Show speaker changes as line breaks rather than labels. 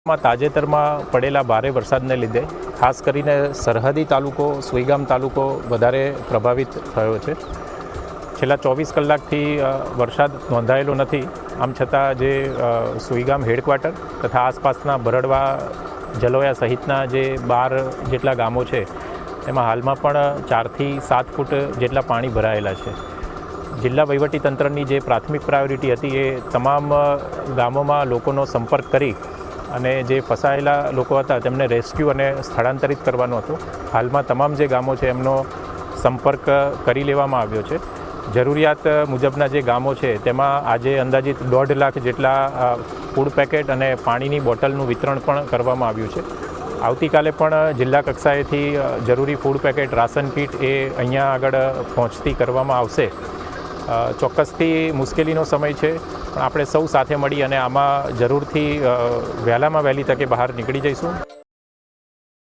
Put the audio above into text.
માં તાજેતરમાં પડેલા ભારે વરસાદને લીધે ખાસ કરીને સરહદી તાલુકો સુઈગામ તાલુકો વધારે પ્રભાવિત થયો છે. છેલ્લા 24 કલાકથી વરસાદ નોંધાયેલો નથી. આમ છતાં જે સુઈગામ હેડક્વાર્ટર તથા આસપાસના બરડવા જલોયા સહિતના જે 12 જેટલા ગામો છે એમાં હાલમાં પણ 4 થી 7 ફૂટ જેટલા પાણી ભરાયેલા છે. જિલ્લા વહીવટીતંત્રની જે પ્રાથમિક પ્રાયોરિટી હતી એ તમામ ગામોમાં લોકોનો સંપર્ક કરી અને જે ફસાયેલા લોકો હતા તેમને રેસ્ક્યુ અને સ્થળાંતરિત કરવાનો હતો. હાલમાં તમામ જે ગામો છે એમનો સંપર્ક કરી લેવામાં આવ્યો છે. જરૂરિયાત મુજબના જે ગામો છે તેમાં આજે અંદાજિત 1.5 લાખ જેટલા ફૂડ પેકેટ અને પાણીની બોટલનું વિતરણ પણ કરવામાં આવ્યું છે. આવતીકાલે પણ જિલ્લા કક્ષાએથી જરૂરી ફૂડ પેકેટ રાશન કીટ એ અહીંયા આગળ પહોંચતી કરવામાં આવશે. ચોક્કસથી મુશ્કેલીનો સમય છે, પણ આપણે સૌ સાથે મળી અને આમાં જરૂરથી વહેલામાં વહેલી તકે બહાર નીકળી જઈશું.